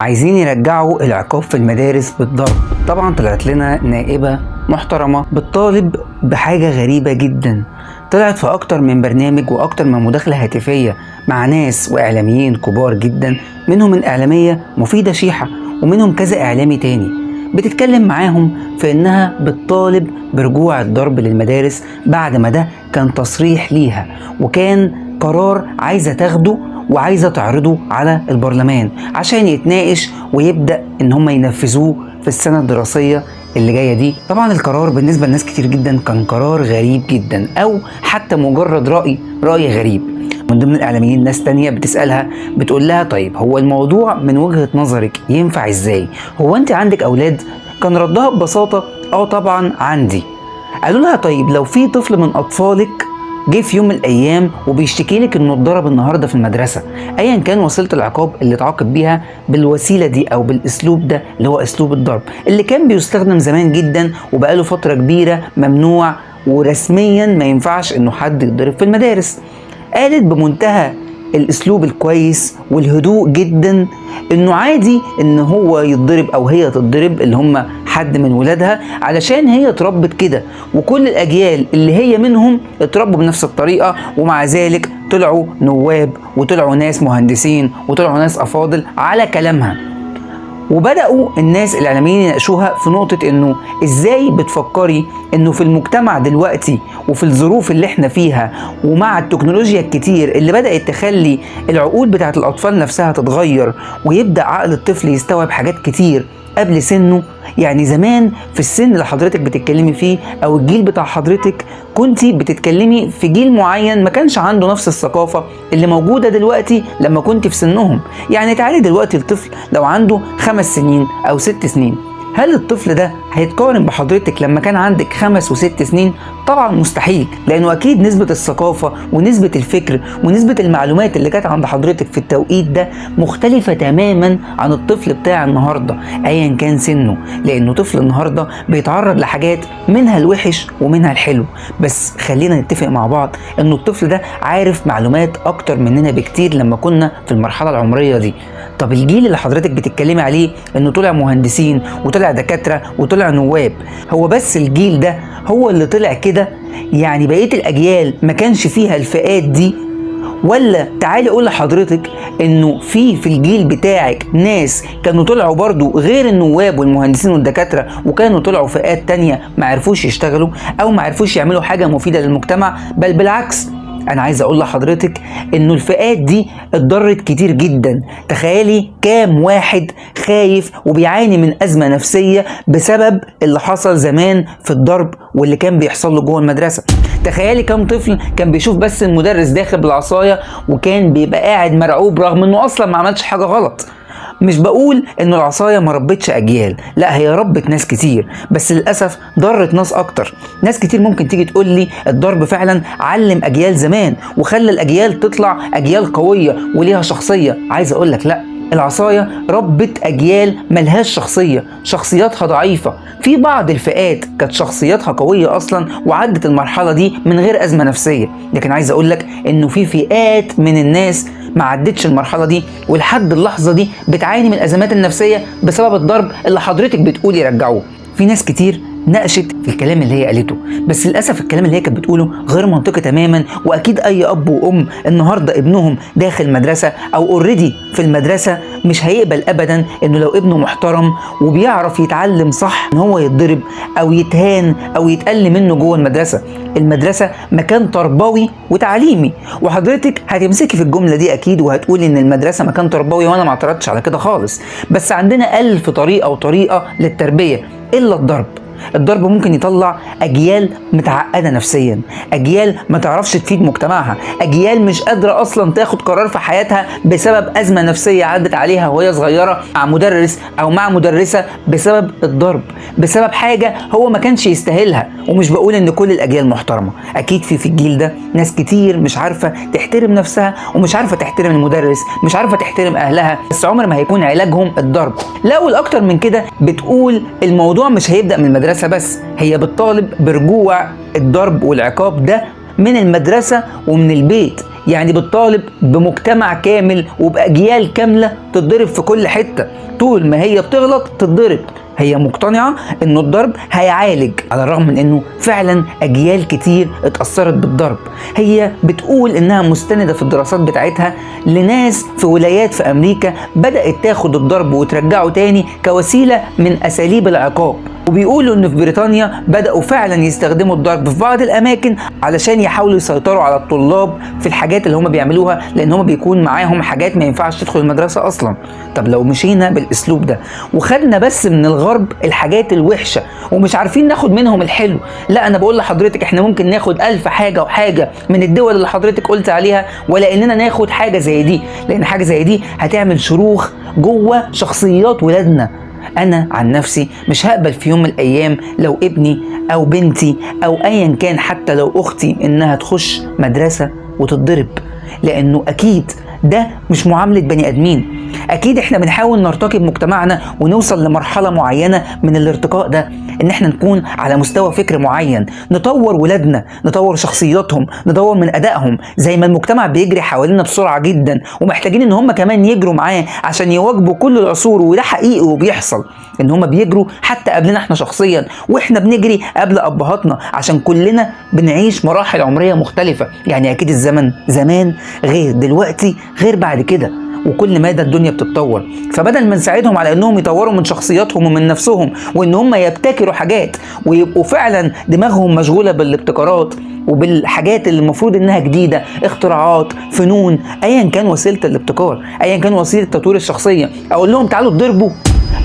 عايزين يرجعوا العقاب في المدارس بالضرب. طبعا طلعت لنا نائبة محترمة بتطالب بحاجة غريبة جدا، طلعت في اكتر من برنامج واكتر من مداخلة هاتفية مع ناس واعلاميين كبار جدا، منهم الاعلامية مفيدة شيحة ومنهم كذا اعلامي تاني، بتتكلم معاهم في انها بتطالب برجوع الضرب للمدارس بعد ما ده كان تصريح ليها وكان قرار عايزة تاخده وعايزة تعرضه على البرلمان عشان يتناقش ويبدأ ان هم ينفذوه في السنة الدراسية اللي جاية دي. طبعا القرار بالنسبة لناس كتير جدا كان قرار غريب جدا او حتى مجرد رأي غريب. من ضمن الاعلاميين ناس تانية بتسألها بتقول لها طيب هو الموضوع من وجهة نظرك ينفع ازاي؟ هو انت عندك اولاد؟ كان ردها ببساطة طبعا عندي. قالوا لها طيب لو في طفل من اطفالك جه في يوم من الايام وبيشتكي لك انه اتضرب النهارده في المدرسه، ايا كان وسيله العقاب اللي اتعاقب بيها بالوسيله دي او بالاسلوب ده اللي هو اسلوب الضرب اللي كان بيستخدم زمان جدا وبقاله فتره كبيره ممنوع ورسميا ما ينفعش انه حد يتضرب في المدارس، قالت بمنتهى الاسلوب الكويس والهدوء جدا انه عادي ان هو يتضرب او هي تتضرب اللي هم حد من ولادها علشان هي اتربت كده، وكل الاجيال اللي هي منهم اتربوا بنفس الطريقه، ومع ذلك طلعوا نواب وطلعوا ناس مهندسين وطلعوا ناس افاضل على كلامها. وبدأوا الناس الإعلاميين يناقشوها في نقطة إنه إزاي بتفكري إنه في المجتمع دلوقتي وفي الظروف اللي إحنا فيها ومع التكنولوجيا الكتير اللي بدأت تخلي العقول بتاعت الأطفال نفسها تتغير ويبدأ عقل الطفل يستوعب حاجات كتير قبل سنه. يعني زمان في السن اللي حضرتك بتتكلمي فيه او الجيل بتاع حضرتك كنتي بتتكلمي في جيل معين ما كانش عنده نفس الثقافة اللي موجودة دلوقتي لما كنت في سنهم. يعني تعالي دلوقتي الطفل لو عنده 5 سنين او 6 سنين، هل الطفل ده هيتقارن بحضرتك لما كان عندك 5 و6 سنين؟ طبعا مستحيل، لانه اكيد نسبة الثقافة ونسبة الفكر ونسبة المعلومات اللي كانت عند حضرتك في التوقيت ده مختلفة تماما عن الطفل بتاع النهاردة ايا كان سنه، لانه طفل النهاردة بيتعرض لحاجات منها الوحش ومنها الحلو. بس خلينا نتفق مع بعض انه الطفل ده عارف معلومات اكتر مننا بكتير لما كنا في المرحلة العمرية دي. طب الجيل اللي حضرتك بتتكلمي عليه انه طلع مهندسين وطلع دكاترة وطلع نواب، هو بس الجيل ده هو اللي طلع كده؟ يعني بقية الاجيال ما كانش فيها الفئات دي؟ ولا تعالي اقول لحضرتك انه في الجيل بتاعك ناس كانوا طلعوا برضو غير النواب والمهندسين والدكاترة وكانوا طلعوا فئات تانية ما عرفوش يشتغلوا او ما عرفوش يعملوا حاجة مفيدة للمجتمع، بل بالعكس انا عايز اقول لحضرتك انه الفئات دي اتضرت كتير جدا. تخيلي كام واحد خايف وبيعاني من ازمة نفسية بسبب اللي حصل زمان في الضرب واللي كان بيحصل له جوه المدرسة. تخيلي كام طفل كان بيشوف بس المدرس داخل بالعصاية وكان بيبقى قاعد مرعوب رغم انه اصلا ما عملش حاجة غلط. مش بقول ان العصاية ما ربتش اجيال، لا هي ربت ناس كتير، بس للأسف ضرت ناس اكتر. ناس كتير ممكن تيجي تقول لي الضرب فعلا علم اجيال زمان وخلى الاجيال تطلع اجيال قوية وليها شخصية. عايز اقول لك لا، العصاية ربت اجيال ملهاش شخصية، شخصياتها ضعيفة. في بعض الفئات كانت شخصياتها قوية اصلا وعدت المرحلة دي من غير ازمة نفسية، لكن عايز اقول لك انه في فئات من الناس ما عدتش المرحلة دي ولحد اللحظة دي بتعاني من الازمات النفسية بسبب الضرب اللي حضرتك بتقولي رجعوه. في ناس كتير ناقشت في الكلام اللي هي قالته، بس للاسف الكلام اللي هي كانت بتقوله غير منطقي تماما. واكيد اي اب وام النهارده ابنهم داخل مدرسه او اوريدي في المدرسه مش هيقبل ابدا انه لو ابنه محترم وبيعرف يتعلم صح ان هو يتضرب او يتهان او يتقل منه جوه المدرسه. المدرسه مكان تربوي وتعليمي، وحضرتك هتمسكي في الجمله دي اكيد وهتقولي ان المدرسه مكان تربوي، وانا ما اعترضتش على كده خالص، بس عندنا 1000 طريقه وطريقه للتربيه الا الضرب. الضرب ممكن يطلع اجيال متعقده نفسيا، اجيال ما تعرفش تفيد مجتمعها، اجيال مش قادره اصلا تاخد قرار في حياتها بسبب ازمه نفسيه عدت عليها وهي صغيره مع مدرس او مع مدرسه بسبب الضرب، بسبب حاجه هو ما كانش يستاهلها. ومش بقول ان كل الاجيال محترمه، اكيد في الجيل ده ناس كتير مش عارفه تحترم نفسها ومش عارفه تحترم المدرس، مش عارفه تحترم اهلها، بس عمر ما هيكون علاجهم الضرب. لا والاكتر من كده بتقول الموضوع مش هيبدا من المدرسه بس، هي بتطالب برجوع الضرب والعقاب ده من المدرسة ومن البيت. يعني بتطالب بمجتمع كامل وبأجيال كاملة تتضرب في كل حتة. طول ما هي بتغلط تتضرب. هي مقتنعة انه الضرب هيعالج، على الرغم من انه فعلا اجيال كتير اتأثرت بالضرب. هي بتقول انها مستندة في الدراسات بتاعتها لناس في ولايات في امريكا بدأت تاخد الضرب وترجعه تاني كوسيلة من اساليب العقاب. وبيقولوا ان في بريطانيا بدأوا فعلا يستخدموا الضرب في بعض الاماكن علشان يحاولوا يسيطروا على الطلاب في الحاجات اللي هم بيعملوها، لان هم بيكون معاهم حاجات ما ينفعش تدخل المدرسة اصلا. طب لو مشينا بالاسلوب ده وخدنا بس من الغرب الحاجات الوحشة ومش عارفين ناخد منهم الحلو، لا انا بقول لحضرتك احنا ممكن ناخد 1000 حاجة وحاجة من الدول اللي حضرتك قلت عليها، ولا اننا ناخد حاجة زي دي، لان حاجة زي دي هتعمل شروخ جوه شخصيات ولادنا. انا عن نفسي مش هقبل في يوم من الايام لو ابني او بنتي او ايا كان، حتى لو اختي، انها تخش مدرسة وتتضرب، لانه اكيد ده مش معاملة بني ادمين. اكيد احنا بنحاول نرتقي بمجتمعنا ونوصل لمرحلة معينة من الارتقاء ده، ان احنا نكون على مستوى فكر معين، نطور ولادنا، نطور شخصياتهم، نطور من ادائهم، زي ما المجتمع بيجري حوالينا بسرعة جدا ومحتاجين ان هم كمان يجروا معاه عشان يواكبوا كل العصور. وده حقيقي وبيحصل ان هم بيجروا حتى قبلنا احنا شخصيا، واحنا بنجري قبل ابهاتنا عشان كلنا بنعيش مراحل عمرية مختلفة. يعني اكيد الزمن زمان غير دلوقتي غير بعد كده، وكل مدى الدنيا بتتطور. فبدل ما نساعدهم على انهم يطوروا من شخصياتهم ومن نفسهم وان هم يبتكروا حاجات ويبقوا فعلا دماغهم مشغولة بالابتكارات وبالحاجات اللي المفروض انها جديدة، اختراعات، فنون، ايا كان وسيلة الابتكار، ايا كان وسيلة تطوير الشخصية، اقول لهم تعالوا تضربوا،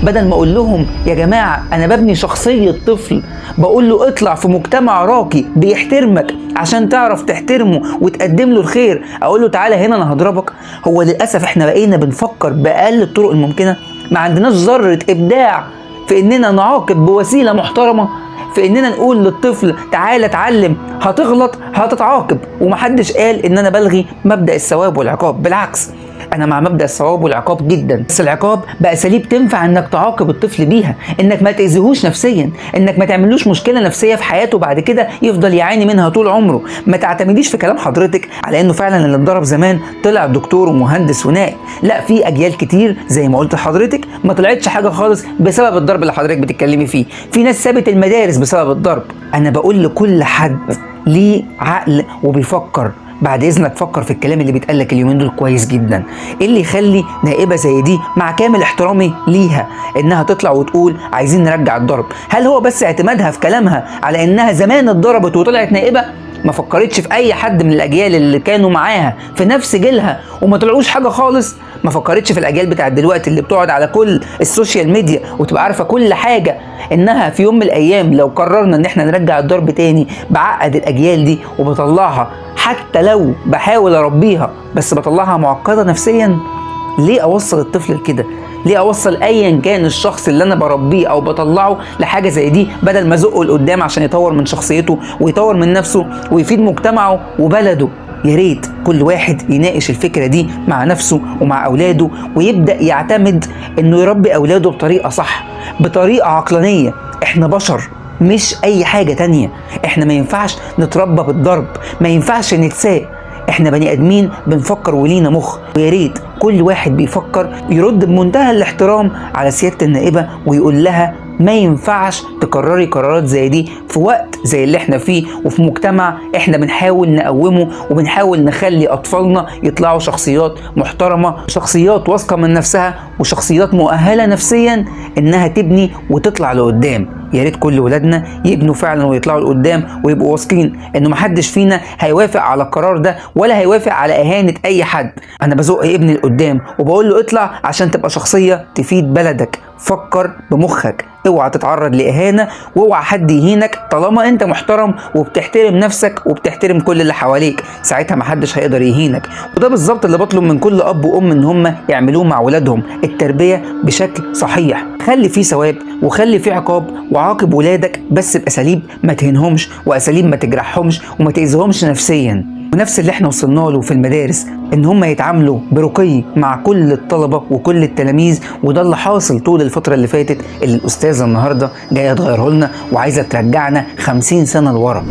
بدل ما اقول لهم يا جماعة انا ببني شخصية طفل، بقول له اطلع في مجتمع راقي بيحترمك عشان تعرف تحترمه وتقدم له الخير، اقول له تعالى هنا انا هضربك. هو للأسف احنا بقينا بنفكر بأقل الطرق الممكنة، ما عندناش ذرة ابداع في اننا نعاقب بوسيلة محترمة، في اننا نقول للطفل تعالى اتعلم، هتغلط هتتعاقب. ومحدش قال ان انا بلغي مبدأ الثواب والعقاب، بالعكس انا مع مبدأ الثواب والعقاب جدا، بس العقاب بأساليب تنفع انك تعاقب الطفل بيها، انك ما تأذيهوش نفسيا، انك ما تعملوش مشكلة نفسية في حياته بعد كده يفضل يعاني منها طول عمره. ما تعتمديش في كلام حضرتك على انه فعلا اللي اتضرب زمان طلع دكتور ومهندس ونائب، لا، في اجيال كتير زي ما قلت لحضرتك ما طلعتش حاجة خالص بسبب الضرب اللي حضرتك بتتكلمي فيه. في ناس سابت المدارس بسبب الضرب. انا بقول لكل حد ليه عقل وبيفكر، بعد اذنك فكر في الكلام اللي بيتقالك اليومين دول كويس جدا. ايه اللي يخلي نائبة زي دي مع كامل احترامي ليها انها تطلع وتقول عايزين نرجع الضرب؟ هل هو بس اعتمادها في كلامها على انها زمان اتضربت وطلعت نائبة؟ ما فكرتش في اي حد من الاجيال اللي كانوا معاها في نفس جيلها وما طلعوش حاجة خالص؟ ما فكرتش في الاجيال بتاعت دلوقتي اللي بتقعد على كل السوشيال ميديا وتبقى عارفة كل حاجة، انها في يوم من الايام لو قررنا ان احنا نرجع الضرب تاني بعقد الاجيال دي وبطلعها، حتى لو بحاول اربيها بس بطلعها معقدة نفسيا؟ ليه اوصل الطفل لكده؟ ليه اوصل ايا كان الشخص اللي انا بربيه او بطلعه لحاجة زي دي بدل ما ازقه لقدام عشان يطور من شخصيته ويطور من نفسه ويفيد مجتمعه وبلده؟ يا ريت كل واحد يناقش الفكرة دي مع نفسه ومع اولاده ويبدأ يعتمد انه يربي اولاده بطريقة صح، بطريقة عقلانية. احنا بشر مش اي حاجة تانية، احنا ما ينفعش نتربى بالضرب، ما ينفعش نتساق، احنا بني ادمين بنفكر ولينا مخ. ويا ريت كل واحد بيفكر يرد بمنتهى الاحترام على سيادة النائبة ويقول لها ما ينفعش تكرري قرارات زي دي في وقت زي اللي احنا فيه وفي مجتمع احنا بنحاول نقومه وبنحاول نخلي اطفالنا يطلعوا شخصيات محترمة، شخصيات واثقة من نفسها، وشخصيات مؤهلة نفسيا انها تبني وتطلع لقدام. يا ريت كل ولادنا يبنوا فعلا ويطلعوا لقدام ويبقوا واثقين انه محدش فينا هيوافق على القرار ده ولا هيوافق على اهانة اي حد. انا بزق ابني لقدام وبقول له اطلع عشان تبقى شخصية تفيد بلدك، فكر بمخك، اوعى تتعرض لإهانة واوعى حد يهينك طالما انت محترم وبتحترم نفسك وبتحترم كل اللي حواليك، ساعتها محدش هيقدر يهينك. وده بالظبط اللي بطلب من كل اب وام ان هم يعملوه مع ولادهم، التربية بشكل صحيح. خلي فيه ثواب وخلي فيه عقاب، وعاقب ولادك بس بأساليب ما تهينهمش وأساليب ما تجرحهمش وما تأذيهمش نفسيا. ونفس اللي احنا وصلنا له في المدارس ان هم يتعاملوا برقي مع كل الطلبة وكل التلاميذ، وده اللي حاصل طول الفترة اللي فاتت اللي الأستاذة النهاردة جاية تغيره لنا وعايزة ترجعنا 50 سنة لورا.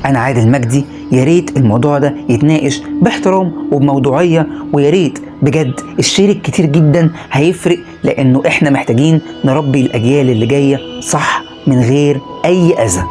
أنا عادل مجدي، يا ريت الموضوع ده يتناقش باحترام وبموضوعية، ويا ريت بجد الشير كتير جدا هيفرق، لانه احنا محتاجين نربي الاجيال اللي جاية صح من غير اي اذى.